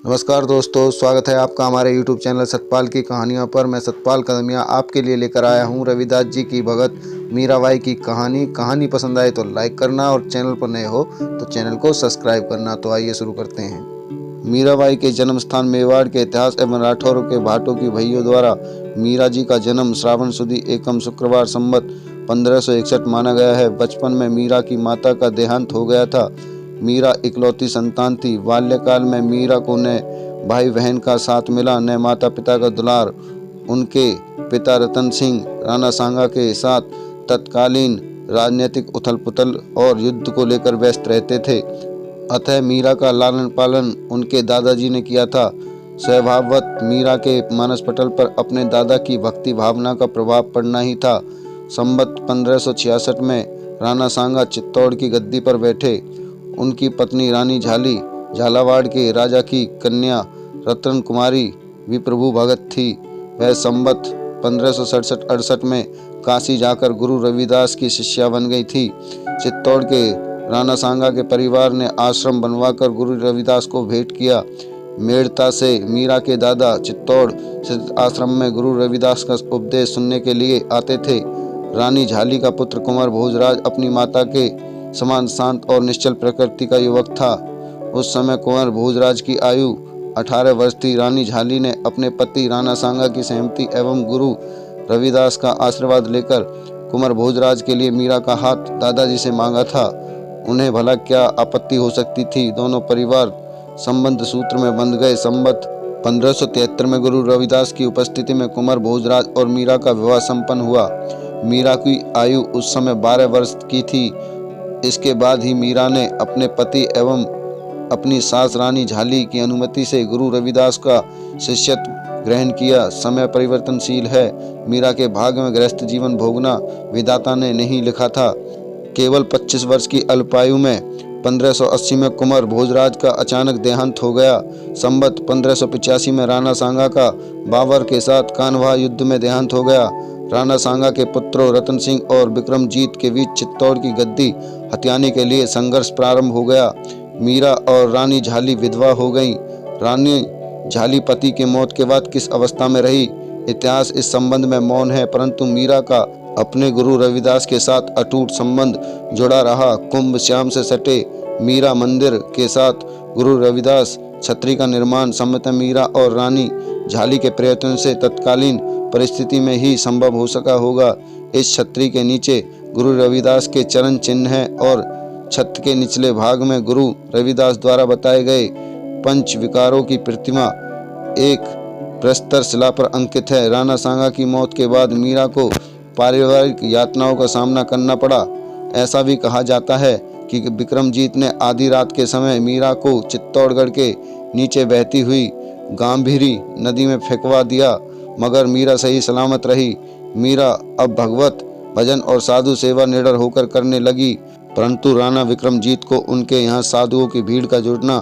नमस्कार दोस्तों, स्वागत है आपका हमारे YouTube चैनल सतपाल की कहानियों पर। मैं सतपाल कदमिया आपके लिए लेकर आया हूँ रविदास जी की भगत मीराबाई की कहानी पसंद आए तो लाइक करना और चैनल पर नए हो तो चैनल को सब्सक्राइब करना। तो आइए शुरू करते हैं। मीराबाई के जन्म स्थान मेवाड़ के इतिहास एवं राठौरों के भाटों की भइयों द्वारा मीरा जी का जन्म श्रावण सुदी एकम शुक्रवार संवत 1561 माना गया है। बचपन में मीरा की माता का देहांत हो गया था। मीरा इकलौती संतान थी। बाल्यकाल में मीरा को न भाई बहन का साथ मिला न माता पिता का दुलार। उनके पिता रतन सिंह राणा सांगा के साथ तत्कालीन राजनीतिक उथल पुथल और युद्ध को लेकर व्यस्त रहते थे, अतः मीरा का लालन पालन उनके दादाजी ने किया था। स्वभाववत मीरा के मानस पटल पर अपने दादा की भक्ति भावना का प्रभाव पड़ना ही था। संवत 1566 में राणा सांगा चित्तौड़ की गद्दी पर बैठे। उनकी पत्नी रानी झाली झालावाड़ के राजा की कन्या रतन कुमारी विप्रभु भगत थी। वह संवत 1567-68 में काशी जाकर गुरु रविदास की शिष्या बन गई थी। चित्तौड़ के राणा सांगा के परिवार ने आश्रम बनवाकर गुरु रविदास को भेंट किया। मेड़ता से मीरा के दादा चित्तौड़ स्थित आश्रम में गुरु रविदास का उपदेश सुनने के लिए आते थे। रानी झाली का पुत्र कुंवर भोजराज अपनी माता के समान शांत और निश्चल प्रकृति का युवक था। उस समय कुंवर भोजराज की आयु 18 वर्ष थी। रानी झाली ने अपने पति राणा सांगा की सहमति एवं गुरु रविदास का आशीर्वाद लेकर कुंवर भोजराज के लिए मीरा का हाथ दादाजी से मांगा था। उन्हें भला क्या आपत्ति हो सकती थी। दोनों परिवार संबंध सूत्र में बंध गए। संवत 1573 में गुरु रविदास की उपस्थिति में कुंवर भोजराज और मीरा का विवाह संपन्न हुआ। मीरा की आयु उस समय 12 वर्ष की थी। इसके बाद ही मीरा ने अपने पति एवं अपनी सास रानी झाली की अनुमति से गुरु रविदास का शिष्यत्व ग्रहण किया। समय परिवर्तनशील है। मीरा के भाग्य में गृहस्थ जीवन भोगना विधाता ने नहीं लिखा था। केवल 25 वर्ष की अल्पायु में 1580 में कुंवर भोजराज का अचानक देहांत हो गया। संवत 1585 में राणा सांगा का बाबर के साथ कान्हा युद्ध में देहांत हो गया। राणा सांगा के पुत्रों रतन सिंह और विक्रमजीत के बीच चित्तौड़ की गद्दी हथियाने के लिए संघर्ष प्रारंभ हो गया। मीरा और रानी झाली विधवा हो गईं। रानी झाली पति के मौत के बाद किस अवस्था में रही, इतिहास इस संबंध में मौन है, परंतु मीरा का अपने गुरु रविदास के साथ अटूट संबंध जुड़ा रहा। कुंभ श्याम से सटे मीरा मंदिर के साथ गुरु रविदास छत्री का निर्माण संभवतः मीरा और रानी झाली के प्रयत्न से तत्कालीन परिस्थिति में ही संभव हो सका होगा। इस छत्री के नीचे गुरु रविदास के चरण चिन्ह है और छत के निचले भाग में गुरु रविदास द्वारा बताए गए पंच विकारों की प्रतिमा एक प्रस्तर शिला पर अंकित है। राणा सांगा की मौत के बाद मीरा को पारिवारिक यातनाओं का सामना करना पड़ा। ऐसा भी कहा जाता है कि विक्रमजीत ने आधी रात के समय मीरा को चित्तौड़गढ़ के नीचे बहती हुई गांभीरी नदी में फेंकवा दिया, मगर मीरा सही सलामत रही। मीरा अब भगवत भजन और साधु सेवा निडर होकर करने लगी, परंतु राणा विक्रमजीत को उनके यहाँ साधुओं की भीड़ का जुड़ना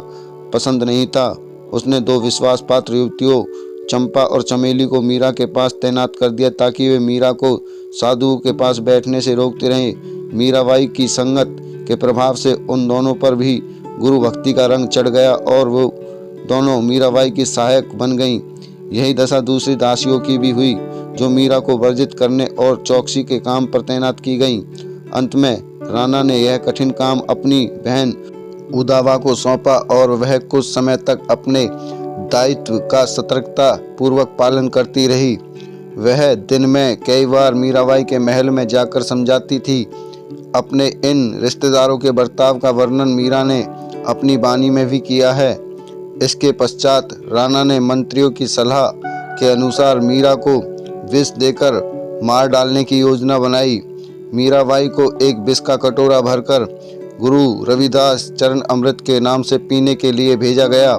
पसंद नहीं था। उसने 2 विश्वास पात्र युवतियों चंपा और चमेली को मीरा के पास तैनात कर दिया ताकि वे मीरा को साधुओं के पास बैठने से रोकते रहें। मीराबाई की संगत के प्रभाव से उन दोनों पर भी गुरु भक्ति का रंग चढ़ गया और वो दोनों मीराबाई की सहायक बन गईं। यही दशा दूसरी दासियों की भी हुई, जो मीरा को वर्जित करने और चौकसी के काम पर तैनात की गईं। अंत में राणा ने यह कठिन काम अपनी बहन उदावा को सौंपा और वह कुछ समय तक अपने दायित्व का सतर्कता पूर्वक पालन करती रही। वह दिन में कई बार मीराबाई के महल में जाकर समझाती थी। अपने इन रिश्तेदारों के बर्ताव का वर्णन मीरा ने अपनी वाणी में भी किया है। इसके पश्चात राणा ने मंत्रियों की सलाह के अनुसार मीरा को विष देकर मार डालने की योजना बनाई। मीराबाई को एक विष का कटोरा भरकर गुरु रविदास चरण अमृत के नाम से पीने के लिए भेजा गया।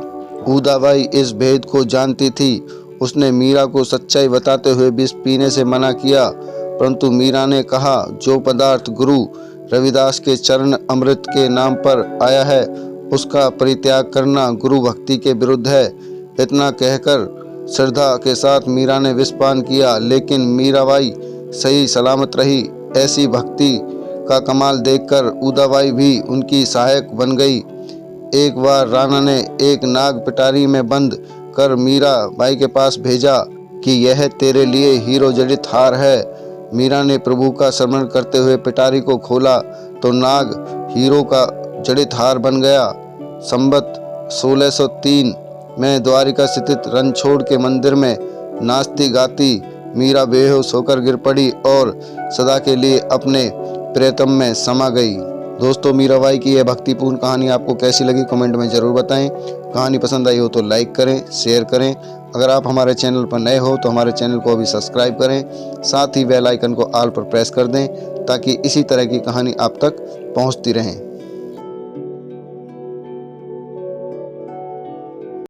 उदाबाई इस भेद को जानती थी। उसने मीरा को सच्चाई बताते हुए विष पीने से मना किया, परंतु मीरा ने कहा, जो पदार्थ गुरु रविदास के चरण अमृत के नाम पर आया है उसका परित्याग करना गुरु भक्ति के विरुद्ध है। इतना कहकर श्रद्धा के साथ मीरा ने विष पान किया, लेकिन मीराबाई सही सलामत रही। ऐसी भक्ति का कमाल देखकर उदाबाई भी उनकी सहायक बन गई। एक बार राणा ने एक नाग पिटारी में बंद कर मीरा बाई के पास भेजा कि यह तेरे लिए हीरो जड़ित हार है। मीरा ने प्रभु का स्मरण करते हुए पिटारी को खोला तो नाग हीरो का जड़ित हार बन गया। संवत 1603 में द्वारिका स्थित रणछोड़ के मंदिर में नाचती गाती मीरा बेहोश होकर गिर पड़ी और सदा के लिए अपने प्रियतम में समा गई। दोस्तों, मीराबाई की यह भक्तिपूर्ण कहानी आपको कैसी लगी कमेंट में ज़रूर बताएं। कहानी पसंद आई हो तो लाइक करें, शेयर करें। अगर आप हमारे चैनल पर नए हो तो हमारे चैनल को अभी सब्सक्राइब करें, साथ ही बेल आइकन को ऑल पर प्रेस कर दें ताकि इसी तरह की कहानी आप तक पहुंचती रहें।